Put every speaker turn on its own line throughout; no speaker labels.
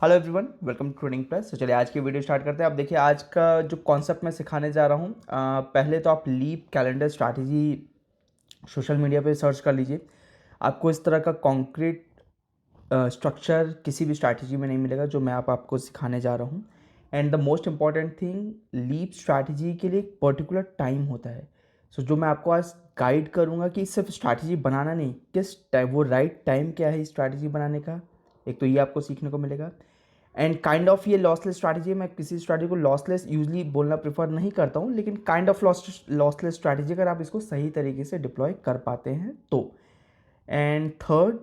Hello everyone, welcome to Trading Plus. तो चलिए आज की वीडियो स्टार्ट करते हैं। अब देखिए आज का जो कॉन्सेप्ट मैं सिखाने जा रहा हूँ, पहले तो आप leap calendar strategy social media पे सर्च कर लीजिए। आपको इस तरह का कॉन्क्रीट स्ट्रक्चर किसी भी स्ट्रैटेजी में नहीं मिलेगा जो मैं आपको सिखाने जा रहा हूँ। And the most important thing, leap strategy के लिए एक पर्टिकुलर टाइम होता है। सो जो मैं आपको आज गाइड करूँगा कि सिर्फ स्ट्रैटेजी बनाना नहीं, किस टाइम वो राइट टाइम क्या है स्ट्रैटेजी बनाने का, एक तो ये आपको सीखने को मिलेगा। एंड काइंड ऑफ ये लॉसलेस स्ट्रैटेजी, मैं किसी स्ट्रैटेजी को लॉसलेस यूजली बोलना प्रेफर नहीं करता हूँ, लेकिन काइंड ऑफ लॉसलेस स्ट्रैटेजी अगर आप इसको सही तरीके से डिप्लॉय कर पाते हैं तो। एंड थर्ड,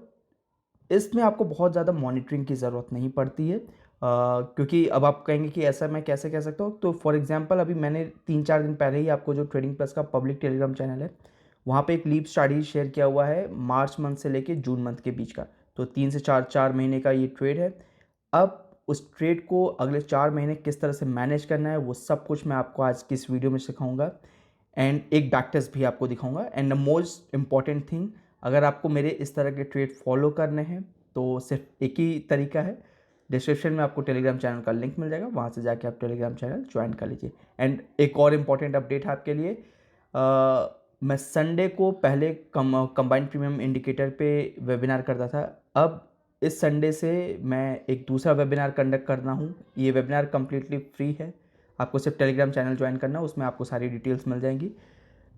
इसमें आपको बहुत ज़्यादा मॉनिटरिंग की ज़रूरत नहीं पड़ती है, क्योंकि अब आप कहेंगे कि ऐसा मैं कैसे कह सकता हूँ। तो फॉर एग्जांपल अभी मैंने 3-4 दिन पहले ही आपको जो ट्रेडिंग प्लस का पब्लिक टेलीग्राम चैनल है वहाँ पे एक लीप स्ट्रैटेजी शेयर किया हुआ है मार्च मंथ से लेके जून मंथ के बीच का। तो 3 से 4 महीने का ये ट्रेड है। अब उस ट्रेड को अगले 4 महीने किस तरह से मैनेज करना है वो सब कुछ मैं आपको आज की इस वीडियो में सिखाऊंगा। एंड एक बैक टेस्ट भी आपको दिखाऊंगा। And the most important thing, अगर आपको मेरे इस तरह के ट्रेड फॉलो करने हैं तो सिर्फ एक ही तरीका है। डिस्क्रिप्शन में आपको टेलीग्राम चैनल का लिंक मिल जाएगा, वहाँ से जाके आप टेलीग्राम चैनल ज्वाइन कर लीजिए। एंड एक और इम्पॉर्टेंट अपडेट है आपके लिए, मैं संडे को पहले कंबाइंड प्रीमियम इंडिकेटर पे वेबिनार करता था। अब इस संडे से मैं एक दूसरा वेबिनार कंडक्ट कर रहा हूँ। ये वेबिनार कम्प्लीटली फ्री है, आपको सिर्फ टेलीग्राम चैनल ज्वाइन करना है, उसमें आपको सारी डिटेल्स मिल जाएंगी।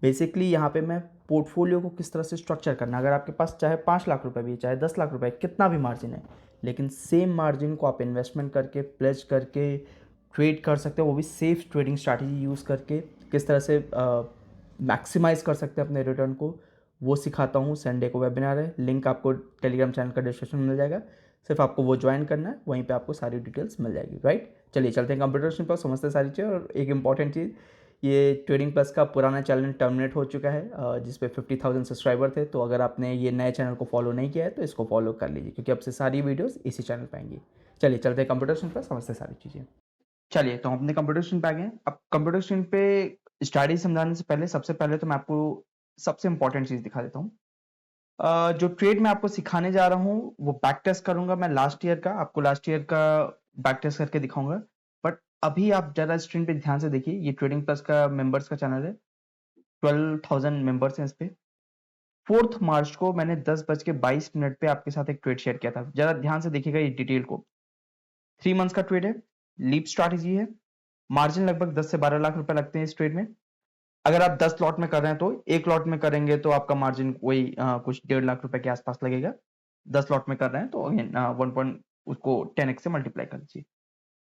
बेसिकली यहाँ पे मैं पोर्टफोलियो को किस तरह से स्ट्रक्चर करना, अगर आपके पास चाहे 5 लाख रुपए भी, चाहे 10 लाख रुपए, कितना भी मार्जिन है, लेकिन सेम मार्जिन को आप इन्वेस्टमेंट करके प्लेज करके ट्रेड कर सकते हो, वो भी सेफ ट्रेडिंग स्ट्रैटेजी यूज़ करके किस तरह से मैक्सिमाइज़ कर सकते हैं अपने रिटर्न को, वो सिखाता हूँ। संडे को वेबिनार है, लिंक आपको टेलीग्राम चैनल का डिस्क्रिप्शन में मिल जाएगा, सिर्फ आपको वो ज्वाइन करना है, वहीं पे आपको सारी डिटेल्स मिल जाएगी। राइट, चलिए चलते हैं कंप्यूटर पर, समझते हैं सारी चीज़। और एक इंपॉर्टेंट चीज़, ये ट्रेडिंग प्लस का पुराना चैनल टर्मिनेट हो चुका है, जिस पे 50,000 सब्सक्राइबर थे। तो अगर आपने ये नए चैनल को फॉलो नहीं किया है तो इसको फॉलो कर लीजिए, क्योंकि अब से सारी वीडियोस इसी चैनल पे आएंगी। चलिए चलते हैं कंप्यूटर स्क्रीन पर, समझते हैं सारी चीज़ें। चलिए तो हम अपने कंप्यूटर स्क्रीन पे आ गए हैं। अब कंप्यूटर स्क्रीन पे स्टडी समझाने से पहले, सबसे पहले तो मैं आपको सबसे इंपॉर्टेंट चीज़ दिखा देता हूँ। जो ट्रेड मैं आपको सिखाने जा रहा हूँ वो बैक टेस्ट करूंगा मैं लास्ट ईयर का, आपको लास्ट ईयर का बैक टेस्ट करके दिखाऊंगा। बट अभी आप जरा स्क्रीन पे ध्यान से देखिए, ये ट्रेडिंग प्लस का मेंबर्स का चैनल है, 12,000 मेंबर्स हैं इस पे। 4 मार्च को मैंने 10:22 पे आपके साथ एक ट्रेड शेयर किया था, जरा ध्यान से देखिएगा ये डिटेल को। 3 मंथ्स का ट्रेड है, लीप स्ट्रैटेजी है, मार्जिन लगभग 10 से 12 लाख रुपए लगते हैं इस ट्रेड में। अगर आप 10 लॉट में कर रहे हैं तो एक लॉट में करेंगे तो आपका मार्जिन वही कुछ 1.5 लाख रुपए के आसपास लगेगा। 10 लॉट में कर रहे हैं तो अगेन 1 पॉइंट उसको 10x से मल्टीप्लाई कर लीजिए।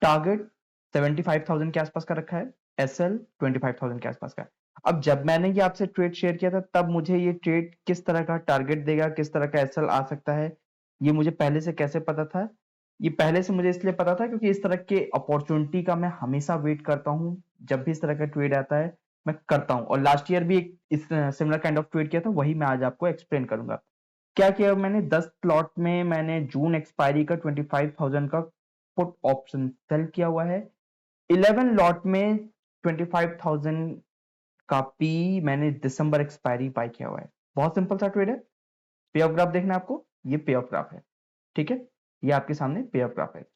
टारगेट 75,000 के आसपास का रखा है, एसएल 25,000 के आसपास का। अब जब मैंने ये आपसे ट्रेड शेयर किया था तब मुझे ये ट्रेड किस तरह का टारगेट देगा, किस तरह का एसएल आ सकता है, ये मुझे पहले से कैसे पता था? ये पहले से मुझे इसलिए पता था क्योंकि इस तरह के अपॉर्चुनिटी का मैं हमेशा वेट करता हूँ। जब भी इस तरह का ट्रेड आता है मैं करता हूँ, और लास्ट ईयर भी एक इस सिमिलर काइंड ऑफ ट्रेड किया था, वही मैं आज आपको एक्सप्लेन करूंगा। क्या किया मैंने, 10 प्लॉट में मैंने जून एक्सपायरी का 25,000 का पुट ऑप्शन सेल किया हुआ है। 11 लॉट में 25,000 का पी मैंने दिसंबर एक्सपायरी बाय किया हुआ है। बहुत सिंपल सा ट्रेड है। पे ऑफ ग्राफ देखना है आपको, ये पे ऑफ ग्राफ है, ठीक है, ये आपके सामने पे ऑफ ग्राफ है।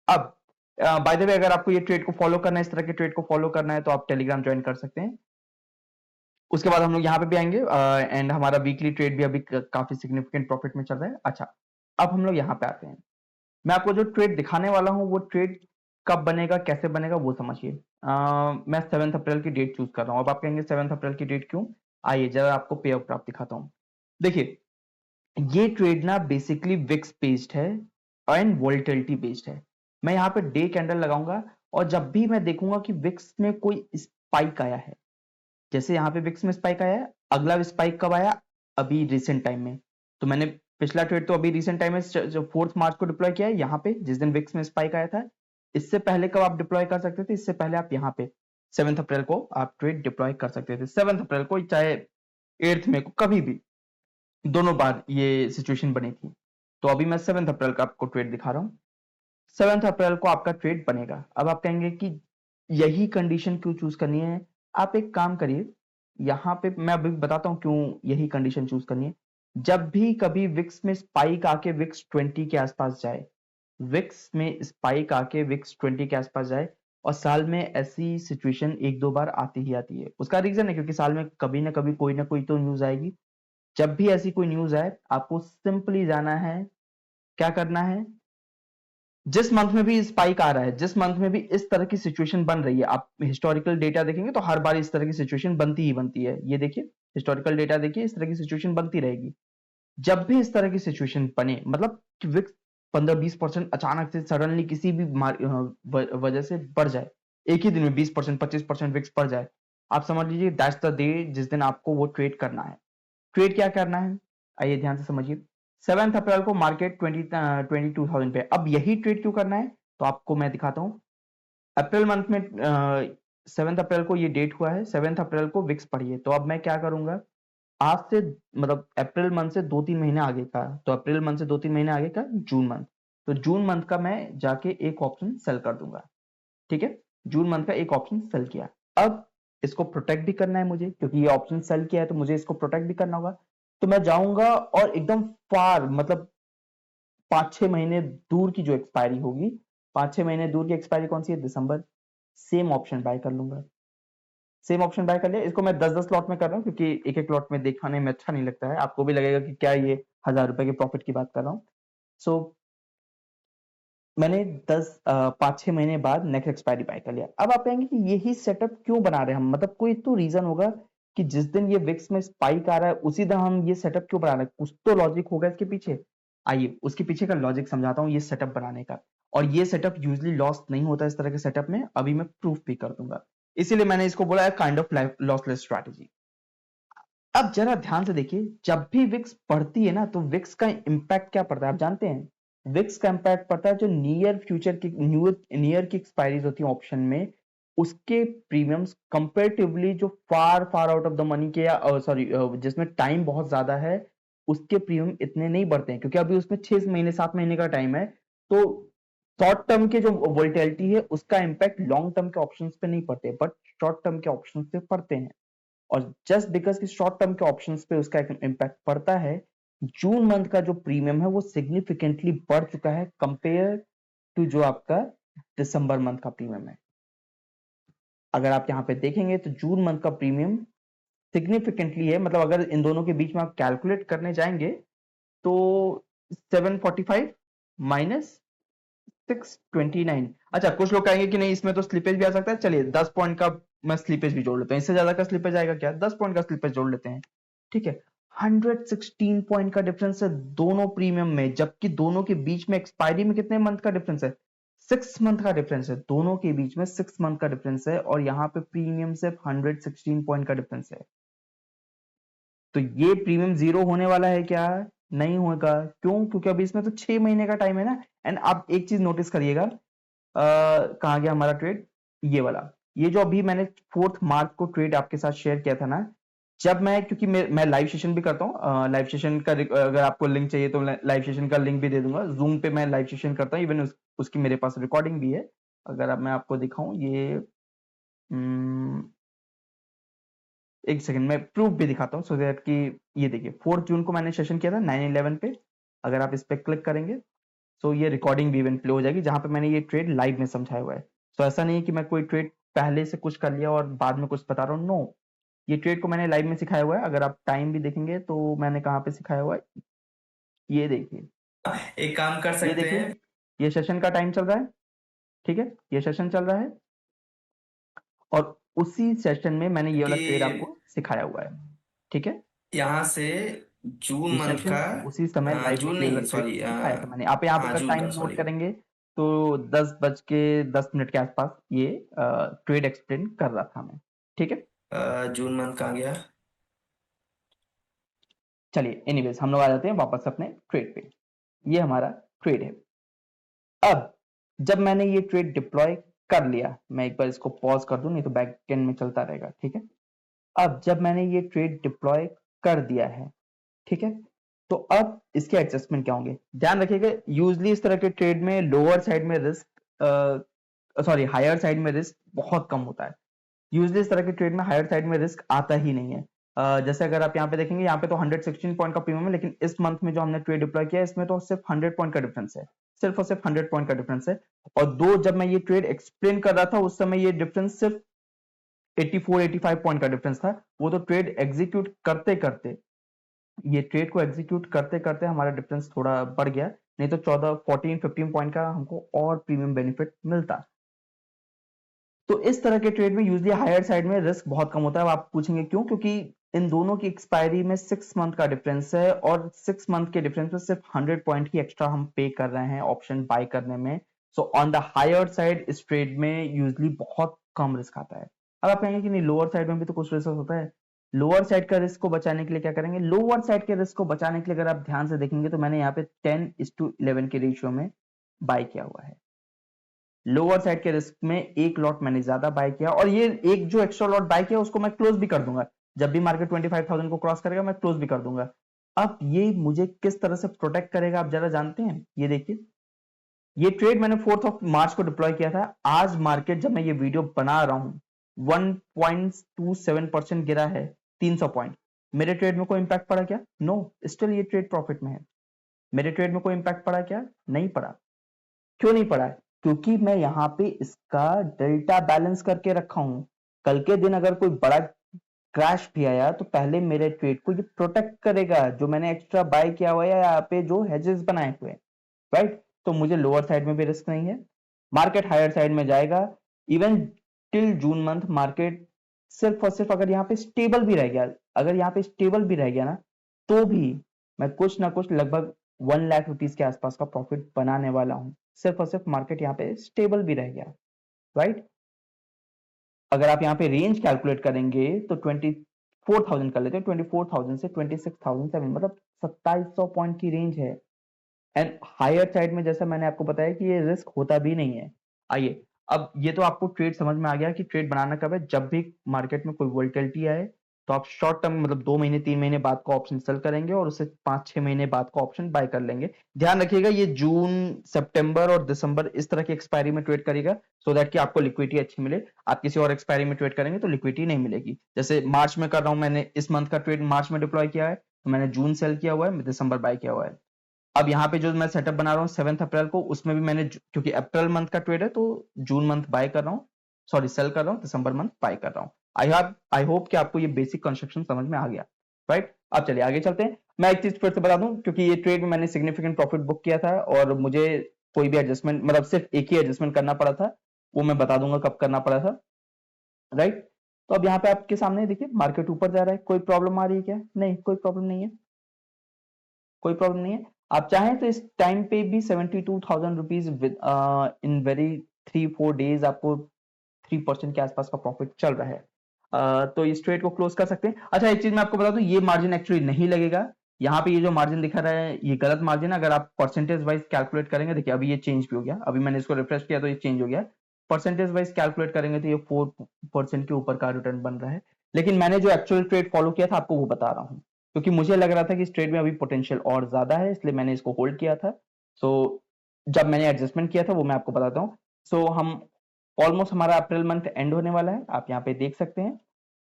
अब बाय द वे, अगर आपको ये ट्रेड को फॉलो करना है, इस तरह के ट्रेड को फॉलो करना है, तो आप टेलीग्राम ज्वाइन कर सकते हैं। उसके बाद हम लोग यहाँ पे भी आएंगे, एंड हमारा वीकली ट्रेड भी अभी काफी सिग्निफिकेंट प्रॉफिट में चल रहा है। अच्छा, अब हम लोग यहाँ पे आते हैं। मैं आपको जो ट्रेड दिखाने वाला हूँ वो ट्रेड कब बनेगा, कैसे बनेगा, वो समझिए। मैं 7 अप्रैल की डेट चूज कर रहा हूँ। अब आप कहेंगे 7 अप्रैल की डेट क्यों? आइए जरा आपको पे ऑफ ग्राफ दिखाता हूँ। देखिए, ये ट्रेड ना बेसिकली विक्स बेस्ड है एंड वोलेटिलिटी बेस्ड है। मैं यहाँ पे डे कैंडल लगाऊंगा, और जब भी मैं देखूंगा कि विक्स में कोई स्पाइक आया है, जैसे यहाँ पे विक्स में स्पाइक आया है, अगला स्पाइक कब आया? अभी रिसेंट टाइम में। तो मैंने पिछला ट्रेड तो अभी रिसेंट टाइम में जो 4 मार्च को डिप्लॉय किया है, यहाँ पे जिस दिन विक्स में स्पाइक आया था। इससे पहले कब आप डिप्लॉय कर सकते थे? इससे पहले आप यहाँ पे 7 अप्रैल को आप ट्रेड डिप्लॉय कर सकते थे। 7 अप्रैल को चाहे 8 मई को, कभी भी, दोनों बार ये सिचुएशन बनी थी। तो अभी मैं 7 अप्रैल का आपको ट्रेड दिखा रहा हूँ। 7 अप्रैल को आपका ट्रेड बनेगा। अब आप कहेंगे कि यही कंडीशन क्यों चूज करनी है? आप एक काम करिए, यहाँ पे मैं अभी बताता हूँ क्यों यही कंडीशन चूज करनी है। जब भी कभी विक्स में स्पाइक आके विक्स 20 के आसपास जाए, विक्स में स्पाइक आके विक्स 20 के आसपास जाए, और साल में ऐसी सिचुएशन एक दो बार आती ही आती है। उसका रीजन है क्योंकि साल में कभी ना कभी कोई ना कोई तो न्यूज आएगी। जब भी ऐसी कोई न्यूज आए, आपको सिंपली जाना है, क्या करना है, जिस मंथ में भी स्पाइक आ रहा है, जिस मंथ में भी इस तरह की सिचुएशन बन रही है, आप हिस्टोरिकल डेटा देखेंगे तो हर बार इस तरह की सिचुएशन बनती ही बनती है। ये देखिए, हिस्टोरिकल डेटा देखिए, इस तरह की सिचुएशन बनती रहेगी। जब भी इस तरह की सिचुएशन बने, मतलब कि विक्स 15-20% अचानक से सडनली किसी भी वजह से बढ़ जाए, एक ही दिन में 20% 25% विक्स बढ़ जाए, आप समझ लीजिए दैट्स द डे जिस दिन आपको वो ट्रेड करना है। ट्रेड क्या करना है, आइए ध्यान से समझिए। 7 अप्रैल को मार्केट 22,000 पे। अब यही ट्रेड क्यों करना है, तो आपको मैं दिखाता हूँ। अप्रैल मंथ में 7 अप्रैल को ये डेट हुआ है, 7 अप्रैल को विक्स पड़ी है। तो अब मैं क्या करूंगा, आज से मतलब अप्रैल मंथ से 2-3 महीने आगे का, तो अप्रैल मंथ से 2-3 महीने आगे का जून मंथ, तो जून मंथ का मैं जाके एक ऑप्शन सेल कर दूंगा। ठीक है, जून मंथ का एक ऑप्शन सेल किया। अब इसको प्रोटेक्ट भी करना है मुझे, क्योंकि ये ऑप्शन सेल किया है तो मुझे इसको प्रोटेक्ट भी करना होगा। तो मैं जाऊंगा और एकदम फार, मतलब 5-6 महीने दूर की जो एक्सपायरी होगी, 5-6 महीने दूर की एक्सपायरी कौन सी है, दिसंबर, सेम ऑप्शन बाय कर लूंगा। सेम ऑप्शन बाय कर लिया। इसको मैं 10-10 लॉट में कर रहा हूँ क्योंकि एक एक लॉट में दिखाने में अच्छा नहीं लगता है, आपको भी लगेगा कि क्या ये 1000 रुपए के प्रॉफिट की बात कर रहा हूँ। सो मैंने 5-6 महीने बाद नेक्स्ट एक्सपायरी बाय कर लिया। अब आप कहेंगे कि यही सेटअप क्यों बना रहे हैं हम, मतलब कोई तो रीजन होगा कि जिस दिन ये विक्स में स्पाइक आ रहा है उसी दिन हम ये सेटअप क्यों बना रहे हैं, कुछ तो लॉजिक होगा इसके पीछे। आइए उसके पीछे का लॉजिक समझाता हूँ ये सेटअप बनाने का। और ये सेटअप यूजली लॉस नहीं होता इस तरह के सेटअप में, अभी मैं प्रूफ भी कर दूंगा। इसीलिए मैंने इसको बोला है काइंड ऑफ लॉसलेस स्ट्रैटेजी। अब जरा ध्यान से देखिए, जब भी विक्स बढ़ती है ना, तो विक्स का इंपैक्ट क्या पड़ता है आप जानते हैं। विक्स का इंपैक्ट पड़ता है जो नियर फ्यूचर की नियर की एक्सपायरीज होती है ऑप्शन में, उसके प्रीमियम्स कंपेरेटिवली जो far far out of the money के, या सॉरी जिसमें टाइम बहुत ज्यादा है, उसके प्रीमियम इतने नहीं बढ़ते हैं, क्योंकि अभी उसमें 6 महीने 7 महीने का टाइम है। तो शॉर्ट टर्म के जो वोलेटिलिटी है उसका इंपैक्ट लॉन्ग टर्म के ऑप्शंस पे नहीं पड़ते, बट शॉर्ट टर्म के ऑप्शंस पे पड़ते हैं। और जस्ट बिकॉज कि शॉर्ट टर्म के ऑप्शंस पे उसका इम्पैक्ट पड़ता है, जून मंथ का जो प्रीमियम है वो सिग्निफिकेंटली बढ़ चुका है कंपेयर टू जो आपका दिसंबर मंथ का प्रीमियम है। अगर आप यहाँ पे देखेंगे तो जून मंथ का प्रीमियम सिग्निफिकेंटली है, मतलब अगर इन दोनों के बीच में आप कैलकुलेट करने जाएंगे तो 745 माइनस 629। अच्छा, कुछ लोग कहेंगे कि नहीं इसमें तो स्लिपेज भी आ सकता है, चलिए 10 पॉइंट का मैं स्लिपेज भी जोड़ लेता हूँ, इससे ज्यादा का स्लिपेज आएगा क्या, 10 पॉइंट का स्लिपेज जोड़ लेते हैं। ठीक है, 116 पॉइंट का डिफरेंस है दोनों प्रीमियम में, जबकि दोनों के बीच में एक्सपायरी में कितने मंथ का डिफरेंस है, 6 मंथ का डिफरेंस है, दोनों के बीच में 6 मंथ का डिफरेंस है, और यहाँ पे प्रीमियम सिर्फ 116 पॉइंट का डिफरेंस है। तो ये प्रीमियम जीरो होने वाला है क्या, नहीं होगा। क्यों, क्योंकि अभी इसमें तो 6 महीने का टाइम है ना। एंड आप एक चीज नोटिस करिएगा, कहाँ गया हमारा ट्रेड, ये वाला, ये जो अभी मैंने 4 मार्च को ट्रेड आपके साथ शेयर किया था ना, जब मैं, क्योंकि मैं लाइव सेशन भी करता हूँ, लाइव सेशन का अगर आपको लिंक चाहिए तो लाइव सेशन का लिंक भी दे दूंगा, जूम पे मैं लाइव सेशन करता हूँ, इवन उसकी मेरे पास रिकॉर्डिंग भी है। अगर अब मैं आपको दिखाऊं ये, एक सेकंड मैं प्रूफ भी दिखाता हूँ, सो दैट कि ये देखिए 4 जून को मैंने सेशन किया था 9/11 पे, अगर आप इस पे क्लिक करेंगे तो ये रिकॉर्डिंग भी इवन प्ले हो जाएगी जहां पे मैंने ये ट्रेड लाइव में समझाया हुआ है। तो ऐसा नहीं है कि मैं कोई ट्रेड पहले से कुछ कर लिया और बाद में कुछ बता रहा हूँ, नो, ये ट्रेड को मैंने लाइव में सिखाया हुआ है। अगर आप टाइम भी देखेंगे तो मैंने कहाँ पे सिखाया हुआ है, ये देखिए,
एक काम कर
ये
सकते
देखिए,
हैं।
ये सेशन का टाइम चल रहा है। ठीक है, ये सेशन चल रहा है, और उसी सेशन में मैंने ये वाला ट्रेड
कि
आपको सिखाया हुआ है। ठीक है,
यहाँ से जून
ये
मंथ
सेशन
का,
उसी समय लाइव में
जून
ये वाला
नहीं
ट्रेड
सॉरी,
सिखाया था मैंने। आप यहाँ पे
हाँ
अगर
जून
टाइम
का
नोट
सॉरी,
करेंगे तो 10:10 के आसपास ये ट्रेड एक्सप्लेन कर रहा था मैं। ठीक है,
जून मंथ का आ गया।
चलिए एनीवेज हम लोग आ जाते हैं वापस अपने ट्रेड पे। ये हमारा ट्रेड है। अब जब मैंने ये ट्रेड डिप्लॉय कर लिया, मैं एक बार इसको पॉज कर दूं नहीं तो बैक एंड में चलता रहेगा। ठीक है, अब जब मैंने ये ट्रेड डिप्लॉय कर दिया है, ठीक है, तो अब इसके एडजस्टमेंट क्या होंगे, ध्यान रखिएगा। यूजली इस तरह के ट्रेड में लोअर साइड में रिस्क, सॉरी हायर साइड में रिस्क बहुत कम होता है। यूजली इस तरह के ट्रेड में हायर साइड में रिस्क आता ही नहीं है। जैसे अगर आप यहाँ पे देखेंगे, यहाँ पे तो 116 पॉइंट का प्रीमियम है, लेकिन इस मंथ में जो हमने ट्रेड डिप्लॉय किया है इसमें तो सिर्फ 100 पॉइंट का डिफरेंस है, सिर्फ और सिर्फ 100 पॉइंट का डिफरेंस है। और दो जब मैं ये ट्रेड एक्सप्लेन कर रहा था उस समय ये डिफरेंस सिर्फ 84-85 पॉइंट का डिफरेंस था। वो तो ट्रेड एग्जीक्यूट करते करते, ये ट्रेड को एग्जीक्यूट करते करते हमारा डिफरेंस थोड़ा बढ़ गया, नहीं तो 14 14 15 पॉइंट का हमको और प्रीमियम बेनिफिट मिलता। तो इस तरह के ट्रेड में यूजली हायर साइड में रिस्क बहुत कम होता है। अब आप पूछेंगे क्यों? क्योंकि इन दोनों की एक्सपायरी में 6 मंथ का डिफरेंस है और 6 मंथ के डिफरेंस में सिर्फ 100 पॉइंट ही एक्स्ट्रा हम पे कर रहे हैं ऑप्शन बाय करने में। So on the higher side इस ट्रेड में यूजली बहुत कम रिस्क आता है। अब आप कहेंगे कि नहीं, लोअर साइड में भी तो कुछ रिस्क होता है। लोअर साइड का रिस्क को बचाने के लिए क्या करेंगे? लोअर साइड के रिस्क को बचाने के लिए अगर आप ध्यान से देखेंगे तो मैंने यहाँ पे 10:11 के रेशियो में बाय किया हुआ है। लोअर साइड के रिस्क में एक लॉट मैंने ज्यादा बाय किया और ये एक जो एक्स्ट्रा लॉट बाय किया उसको मैं क्लोज भी कर दूंगा। जब भी मार्केट 25,000 को क्रॉस करेगा मैं क्लोज भी कर दूंगा। अब ये मुझे किस तरह से प्रोटेक्ट करेगा आप जरा जानते हैं? ये देखिए, ये ट्रेड मैंने 4 मार्च को डिप्लॉय किया था। आज मार्केट जब मैं ये वीडियो बना रहा हूं 1.27% गिरा है, 300 पॉइंट। मेरे ट्रेड में कोई इंपैक्ट पड़ा क्या? नो, स्टिल ये ट्रेड प्रॉफिट में है। मेरे ट्रेड में कोई इंपैक्ट पड़ा क्या? नहीं पड़ा। क्यों नहीं पड़ा है? क्योंकि मैं यहाँ पे इसका डेल्टा बैलेंस करके रखा हूं। कल के दिन अगर कोई बड़ा क्रैश भी आया तो पहले मेरे ट्रेड को ये प्रोटेक्ट करेगा, जो मैंने एक्स्ट्रा बाय किया हुआ है यहाँ पे जो हेजेस बनाए हुए हैं, राइट? तो मुझे लोअर साइड में भी रिस्क नहीं है। मार्केट हायर साइड में जाएगा। Even till June month market सिर्फ और सिर्फ अगर यहाँ पे स्टेबल भी रह गया, अगर यहाँ पे स्टेबल भी रह गया ना, तो भी मैं कुछ ना कुछ लगभग 1 लाख रुपीज के आसपास का प्रॉफिट बनाने वाला हूं, सिर्फ और सिर्फ मार्केट यहाँ पे स्टेबल भी रह गया, राइट? अगर आप यहाँ पे रेंज कैलकुलेट करेंगे तो 24,000 कर लेते हैं। 24,000 से 26,007, मतलब 2700 पॉइंट की रेंज है। एंड हायर साइड में जैसा मैंने आपको बताया कि ये रिस्क होता भी नहीं है। आइए, अब ये तो आपको ट्रेड समझ में आ गया कि ट्रेड बनाना कब है। जब भी मार्केट में कोई वोलेटिलिटी आए तो आप शॉर्ट टर्म मतलब 2 महीने 3 महीने बाद का ऑप्शन सेल करेंगे और उससे 5-6 महीने बाद का ऑप्शन बाय कर लेंगे। ध्यान रखिएगा ये जून, सितंबर और दिसंबर इस तरह की एक्सपायरी में ट्रेड करिएगा, सो दैट कि आपको लिक्विडिटी अच्छी मिले। आप किसी और एक्सपायरी में ट्रेड करेंगे तो लिक्विडिटी नहीं मिलेगी। जैसे मार्च में कर रहा हूं, मैंने इस मंथ का ट्रेड मार्च में डिप्लॉय किया है, तो मैंने जून सेल किया हुआ है, दिसंबर बाय किया हुआ है। अब यहाँ पे जो मैं सेटअप बना रहा हूँ 7 अप्रैल को, उसमें भी मैंने क्योंकि अप्रैल मंथ का ट्रेड है तो जून मंथ बाय कर रहा हूँ, सॉरी सेल कर रहा हूँ, दिसंबर मंथ बाय कर रहा हूँ। आई होप कि आपको ये बेसिक कंस्ट्रक्शन समझ में आ गया, राइट? अब चलिए आगे चलते हैं। मैं एक चीज फिर से बता दूं, क्योंकि ये ट्रेड में मैंने सिग्निफिकेंट प्रॉफिट बुक किया था और मुझे कोई भी एडजस्टमेंट, मतलब सिर्फ एक ही एडजस्टमेंट करना पड़ा था, वो मैं बता दूंगा कब करना पड़ा था, राइट? तो अब यहाँ पे आपके सामने देखिए मार्केट ऊपर जा रहा है। कोई प्रॉब्लम आ रही है क्या? नहीं, कोई प्रॉब्लम नहीं है, कोई प्रॉब्लम नहीं है। आप चाहें तो इस टाइम पे भी 72,000 रुपीज इन वेरी 3-4 डेज आपको 3% के आसपास का प्रॉफिट चल रहा है। तो इस ट्रेड को क्लोज कर सकते हैं। अच्छा, एक चीज मैं आपको बता दूं, ये मार्जिन एक्चुअली नहीं लगेगा। यहाँ पे ये जो मार्जिन दिखा रहा है ये गलत मार्जिन है। अगर आप परसेंटेज वाइज कैलकुलेट करेंगे, देखिए अभी ये चेंज भी हो गया, अभी मैंने इसको रिफ्रेश किया तो ये चेंज हो गया। परसेंटेज वाइज कैलकुलेट करेंगे तो ये 4% के ऊपर का रिटर्न बन रहा है। लेकिन मैंने जो एक्चुअल ट्रेड फॉलो किया था आपको वो बता रहा हूँ, क्योंकि मुझे लग रहा था कि इस ट्रेड में अभी पोटेंशियल और ज्यादा है, इसलिए मैंने इसको होल्ड किया था। सो जब मैंने एडजस्टमेंट किया था वो मैं आपको बताता हूँ। सो हम ऑलमोस्ट हमारा अप्रैल मंथ एंड होने वाला है, आप यहाँ पे देख सकते हैं।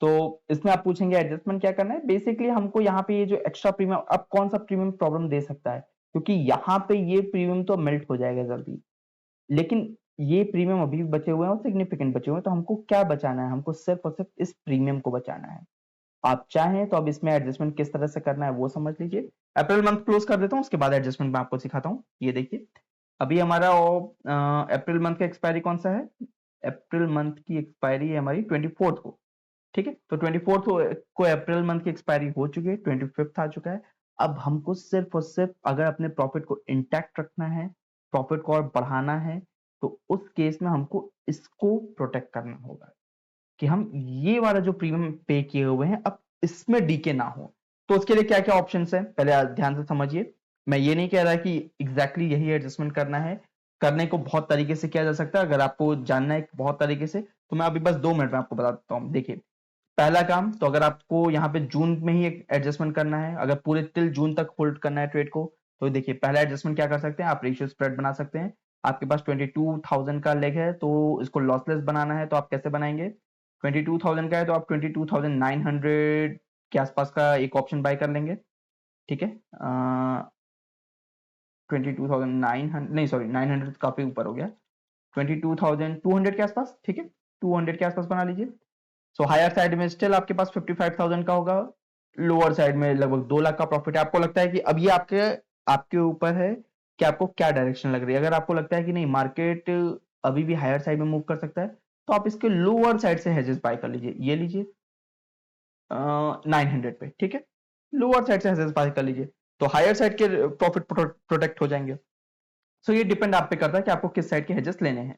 तो इसमें आप पूछेंगे एडजस्टमेंट क्या करना है। बेसिकली हमको यहाँ पे ये जो एक्स्ट्रा प्रीमियम, अब कौन सा प्रीमियम प्रॉब्लम दे सकता है, क्योंकि यहाँ पे ये प्रीमियम तो मेल्ट हो जाएगा जल्दी, लेकिन ये प्रीमियम अभी भी बचे हुए हैं और सिग्निफिकेंट बचे हुए हैं। तो हमको क्या बचाना है? हमको सिर्फ और सिर्फ इस प्रीमियम को बचाना है। आप चाहें तो अब इसमें एडजस्टमेंट किस तरह से करना है वो समझ लीजिए। अप्रैल मंथ क्लोज कर देता हूँ, उसके बाद एडजस्टमेंट मैं आपको सिखाता हूँ। ये देखिए, अभी हमारा अप्रैल मंथ का एक्सपायरी कौन सा है? अप्रैल मंथ की एक्सपायरी है हमारी 24th को, ठीक है? तो 24th को अप्रैल मंथ की एक्सपायरी हो चुकी है, 25th आ चुका है। अब हमको सिर्फ और सिर्फ अगर अपने प्रॉफिट को इंटैक्ट रखना है, प्रॉफिट को और बढ़ाना है, तो उस केस में हमको इसको प्रोटेक्ट करना होगा कि हम ये वाला जो प्रीमियम पे किए हुए हैं अब इसमें डीके ना हो। तो उसके लिए क्या क्या ऑप्शंस हैं पहले आप ध्यान से समझिए। मैं ये नहीं कह रहा कि एग्जैक्टली यही एडजस्टमेंट करना है, करने को बहुत तरीके से किया जा सकता है। अगर आपको जानना है बहुत तरीके से तो मैं अभी बस 2 मिनट में आपको बता देता हूँ। देखिए, पहला काम तो अगर आपको यहाँ पे जून में ही एक एडजस्टमेंट करना है, अगर पूरे टिल जून तक होल्ड करना है ट्रेड को, तो देखिए पहला एडजस्टमेंट क्या कर सकते हैं, आप रेशियो स्प्रेड बना सकते हैं। आपके पास 22,000 का लेग है तो इसको लॉसलेस बनाना है, तो आप कैसे बनाएंगे? 22,000 का है तो आप 22,900 के आसपास का एक ऑप्शन बाय कर लेंगे, ठीक है? 22,900 नहीं सॉरी 900 काफी ऊपर हो गया, 22,200 के आसपास, ठीक है, 200 के आसपास बना लीजिए। सो हायर साइड में स्टिल आपके पास 55,000 का होगा, लोअर साइड में लगभग 2 लाख का प्रॉफिट है। आपको लगता है कि अब ये आपके आपके ऊपर है कि आपको क्या डायरेक्शन लग रही है। अगर आपको लगता है कि नहीं मार्केट अभी भी हायर साइड में मूव कर सकता है, तो आप इसके लोअर साइड से हेजेस बाय कर लीजिए, ये लीजिए 900 पे, ठीक है, लोअर साइड से हेजेस बाय कर लीजिए, तो हायर साइड के प्रॉफिट प्रोटेक्ट हो जाएंगे। सो ये डिपेंड आप पे करता है कि आपको किस साइड के हेजेस लेने हैं।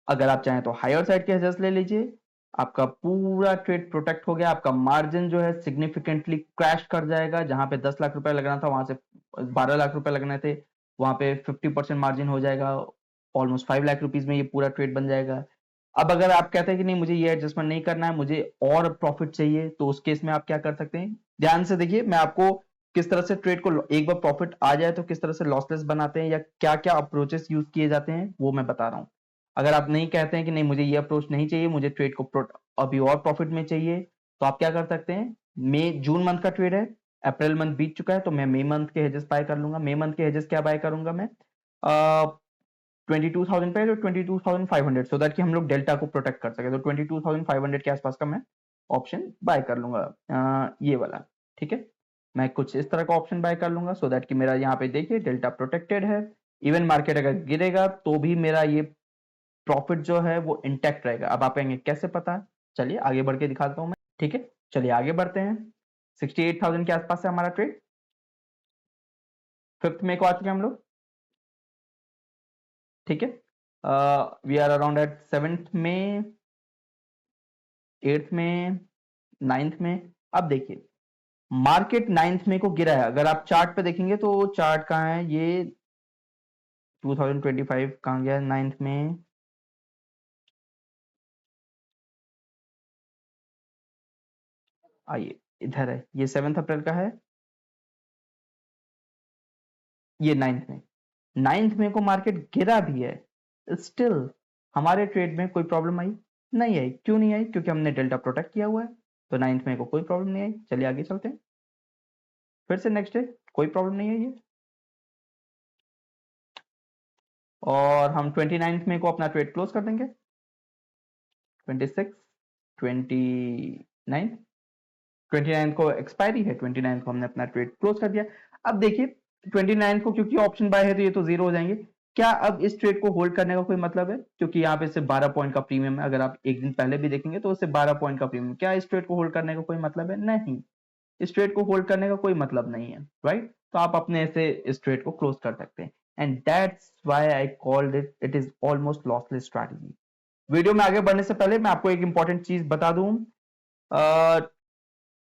अगर आप चाहें तो हायर साइड के हेजेस ले लीजिए, आपका पूरा ट्रेड प्रोटेक्ट हो गया, आपका मार्जिन जो है सिग्निफिकेंटली क्रैश कर जाएगा। जहां पे 10 लाख रुपए लगना था वहां से 12 लाख रुपए लगने थे, वहां पे 50% मार्जिन हो जाएगा, ऑलमोस्ट 5 लाख रुपीज में ये पूरा ट्रेड बन जाएगा। अब अगर आप कहते हैं कि नहीं मुझे ये एडजस्टमेंट नहीं करना है, मुझे और प्रॉफिट चाहिए, तो उस केस में आप क्या कर सकते हैं, ध्यान से देखिए, मैं आपको किस तरह से ट्रेड को एक बार प्रॉफिट आ जाए तो किस तरह से लॉसलेस बनाते हैं या क्या क्या अप्रोचेस यूज किए जाते हैं वो मैं बता रहा हूँ। अगर आप नहीं कहते हैं कि नहीं मुझे ये अप्रोच नहीं चाहिए, मुझे ट्रेड को अभी और प्रॉफिट में चाहिए, तो आप क्या कर सकते हैं, मई जून मंथ का ट्रेड है, अप्रैल मंथ बीत चुका है, तो मैं मई मंथ के हेजेस बाय कर लूंगा। मई मंथ के हेजेस क्या बाय करूंगा मैं, 22,000 पे तो 22,500, सो दैट कि हम लोग डेल्टा को प्रोटेक्ट कर सके, तो 22,500 के आसपास का मैं ऑप्शन बाय कर लूंगा, ये वाला, ठीक है, मैं कुछ इस तरह का ऑप्शन बाय कर लूंगा, सो दैट कि मेरा यहाँ पे देखिए डेल्टा प्रोटेक्टेड है। इवन मार्केट अगर गिरेगा तो भी मेरा ये प्रॉफिट जो है वो इंटैक्ट रहेगा। अब आप कहेंगे कैसे पता, चलिए आगे बढ़ के दिखाता हूं मैं, ठीक है, चलिए आगे बढ़ते हैं। 68,000 के आसपास है हमारा ट्रेड, 5 मई को आ चुके हैं हम लोग, ठीक है, वी आर अराउंड एट 7 में, 8 में, 9 में। अब देखिए मार्केट 9 मई को गिरा है, अगर आप चार्ट पे देखेंगे तो चार्ट कहाँ है, ये 2025 कहाँ गया 9 में, आइए इधर है, ये 7 अप्रैल का है, ये 9 मई को मार्केट गिरा भी है, स्टिल हमारे ट्रेड में कोई प्रॉब्लम आई नहीं आई। क्यों नहीं आई, क्योंकि हमने डेल्टा प्रोटेक्ट किया हुआ है, तो 9 मई को कोई प्रॉब्लम नहीं आई। चलिए आगे चलते हैं, फिर से नेक्स्ट डे कोई प्रॉब्लम नहीं आई है, और हम 29 मई को अपना ट्रेड क्लोज कर देंगे, 26, 29, 29 को एक्सपायरी है, 29 को हमने अपना ट्रेड क्लोज कर दिया। अब देखिए 29 को क्योंकि ऑप्शन बाय है तो ये तो जीरो हो जाएंगे। क्या अब इस ट्रेड को होल्ड करने का कोई मतलब है, क्योंकि यहाँ पे सिर्फ 12 पॉइंट का प्रीमियम है, अगर आप एक दिन पहले भी देखेंगे तो सिर्फ 12 पॉइंट का प्रीमियम, क्या इस ट्रेड को होल्ड करने का कोई मतलब है, नहीं, इस ट्रेड को होल्ड करने का कोई मतलब नहीं है, राइट, तो आप अपने से इस ट्रेड को क्लोज कर सकते हैं, and that's why I called it, it is almost lossless strategy. Video में आगे बढ़ने से पहले मैं आपको एक इंपॉर्टेंट चीज बता दूं,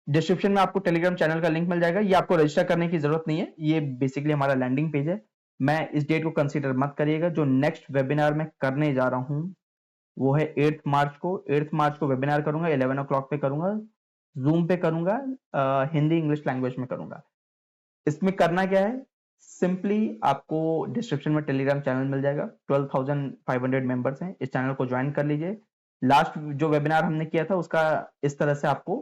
डिस्क्रिप्शन में आपको टेलीग्राम चैनल का लिंक मिल जाएगा, ये आपको रजिस्टर करने की जरूरत नहीं है, ये बेसिकली हमारा लैंडिंग पेज है। मैं इस डेट को कंसीडर मत करिएगा, जो नेक्स्ट वेबिनार में करने जा रहा हूँ वो है 8 मार्च को, 8 मार्च को वेबिनार करूंगा, 11 ओ क्लॉक पे करूंगा, जूम पे करूंगा, हिंदी इंग्लिश लैंग्वेज में करूंगा। इसमें करना क्या है, सिंपली आपको डिस्क्रिप्शन में टेलीग्राम चैनल मिल जाएगा, 12,500 मेंबर्स हैं, इस चैनल को ज्वाइन कर लीजिए। लास्ट जो वेबिनार हमने किया था उसका इस तरह से आपको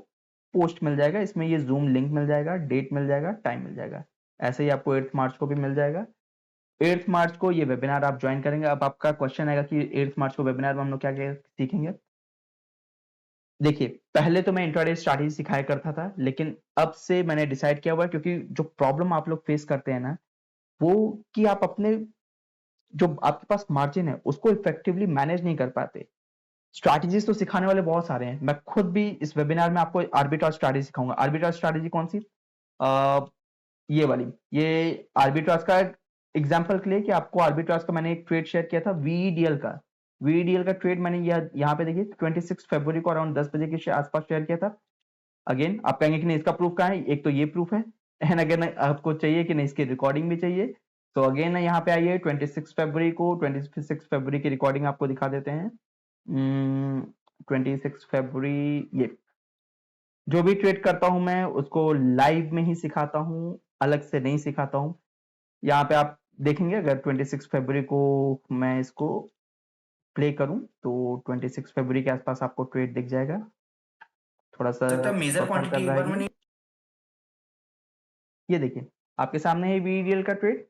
पोस्ट मिल जाएगा, इसमें ये जूम लिंक मिल जाएगा, डेट मिल जाएगा, टाइम मिल जाएगा, ऐसे ही आपको 8 मार्च को भी मिल जाएगा। 8 मार्च को ये वेबिनार आप ज्वाइन करेंगे। अब आपका क्वेश्चन आएगा कि 8 मार्च को वेबिनार में हम लोग क्या क्या सीखेंगे। देखिए पहले तो मैं इंट्राडे स्ट्रैटेजी सिखाया करता था, लेकिन अब से मैंने डिसाइड किया हुआ है, क्योंकि जो प्रॉब्लम आप लोग फेस करते हैं ना, वो कि आप अपने जो आपके पास मार्जिन है उसको इफेक्टिवली मैनेज नहीं कर पाते। स्ट्रैटेजीज तो सिखाने वाले बहुत सारे हैं, मैं खुद भी इस वेबिनार में आपको आर्बिट्राज स्ट्रैटेजी सिखाऊंगा। आर्बिट्राज स्ट्रैटेजी कौन सी, आ, ये वाली, ये आर्बिट्राज का एग्जांपल के लिए कि आपको आर्बिट्राज का मैंने एक ट्रेड शेयर किया था वीडीएल का, वीडीएल का ट्रेड मैंने यहाँ पे देखिए 26 फरवरी को अराउंड 10 बजे के आसपास शेयर किया था। अगेन आप कहेंगे कि नहीं इसका प्रूफ कहाँ है, एक तो ये प्रूफ है, एंड अगेन आपको चाहिए कि नहीं इसकी रिकॉर्डिंग भी चाहिए, तो अगेन यहाँ पे आइए 26 फरवरी को, 26 फरवरी की रिकॉर्डिंग आपको दिखा देते हैं। 26 फरवरी, ये जो भी ट्रेड करता हूं मैं उसको लाइव में ही सिखाता हूं, अलग से नहीं सिखाता हूं। यहाँ पे आप देखेंगे अगर 26 फरवरी को मैं इसको प्ले करूं तो 26 फरवरी के आसपास आपको ट्रेड दिख जाएगा, थोड़ा सा
सकता है मेजर
सफर कर
क्वांटिटी एक
रहा
बार
है
में नहीं।
ये देखिए आपके सामने है वीडीएल का ट्रेड,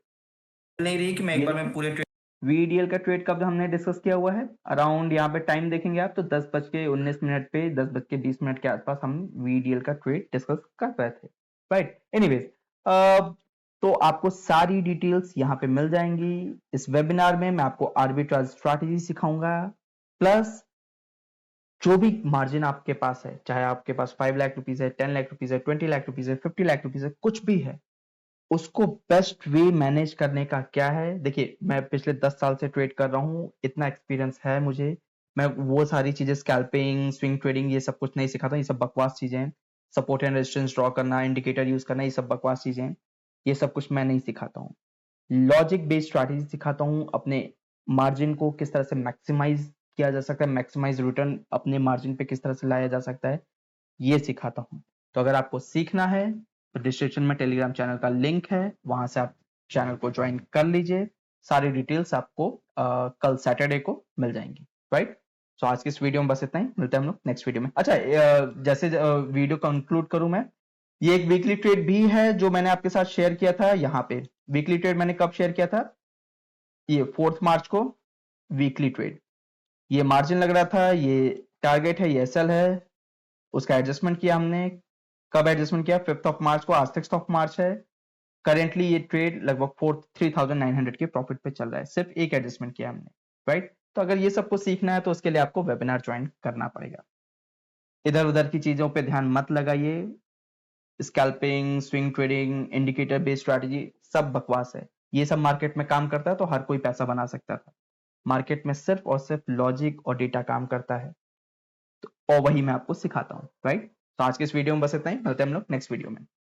नहीं रही कि मैं एक बार में पूरे
VDL का ट्रेड कब हमने डिस्कस किया हुआ है, अराउंड यहाँ पे टाइम देखेंगे आप तो 10:19 पे 10:20 के आसपास हम VDL का ट्रेड डिस्कस कर रहे थे, राइट। एनीवेज, तो आपको सारी डिटेल्स यहाँ पे मिल जाएंगी। इस वेबिनार में मैं आपको आर्बिट्राज स्ट्रैटेजी सिखाऊंगा, प्लस जो भी मार्जिन आपके पास है, चाहे आपके पास 5 लाख रुपीज है, 10 लाख रुपीज है, 20 लाख रुपीज है, 50 लाख रुपीज है, कुछ भी है, उसको बेस्ट वे मैनेज करने का क्या है। देखिए, मैं पिछले 10 साल से ट्रेड कर रहा हूँ, इतना एक्सपीरियंस है मुझे। मैं वो सारी चीजें, स्कैल्पिंग, स्विंग ट्रेडिंग, ये सब कुछ नहीं सिखाता, ये सब बकवास चीजें हैं। सपोर्ट एंड रेजिस्टेंस ड्रॉ करना, इंडिकेटर यूज करना, ये सब बकवास चीजें हैं, ये सब कुछ मैं नहीं सिखाता हूँ। लॉजिक बेस्ड स्ट्रैटेजी सिखाता हूँ, अपने मार्जिन को किस तरह से मैक्सिमाइज किया जा सकता है, मैक्सिमाइज रिटर्न अपने मार्जिन पे किस तरह से लाया जा सकता है, ये सिखाता हूँ। तो अगर आपको सीखना है तो डिस्क्रिप्शन में टेलीग्राम चैनल का लिंक है, वहां से आप चैनल को ज्वाइन कर लीजिए। सारी डिटेल्स आपको कल सैटरडे को मिल जाएंगी, राइट। सो आज की इस वीडियो में बस इतना ही, मिलते हैं हम लोग नेक्स्ट वीडियो में। अच्छा, जैसे वीडियो कंक्लूड करूं मैं, ये एक वीकली ट्रेड भी है जो मैंने आपके साथ शेयर किया था। यहाँ पे वीकली ट्रेड मैंने कब शेयर किया था, ये 4 मार्च को वीकली ट्रेड। ये मार्जिन लग रहा था, ये टारगेट है, ये एसएल है, उसका एडजस्टमेंट किया हमने। कब एडजस्टमेंट किया, 5 मार्च को। आज 6 मार्च है। करेंटली ये ट्रेड लगभग 3900 के प्रॉफिट पे चल रहा है, सिर्फ एक एडजस्टमेंट किया हमने, राइट। तो अगर ये सब कुछ सीखना है तो उसके लिए आपको वेबिनार ज्वाइन करना पड़ेगा। इधर उधर की चीजों पे ध्यान मत लगाइए। Scalping, swing trading, indicator based strategy सब बकवास है। ये सब मार्केट में काम करता है तो हर कोई पैसा बना सकता था। मार्केट में सिर्फ और सिर्फ लॉजिक और डेटा काम करता है, तो और वही मैं आपको सिखाता हूँ, राइट। तो आज के इस वीडियो में बस इतना ही, मिलते हैं हम लोग नेक्स्ट वीडियो में।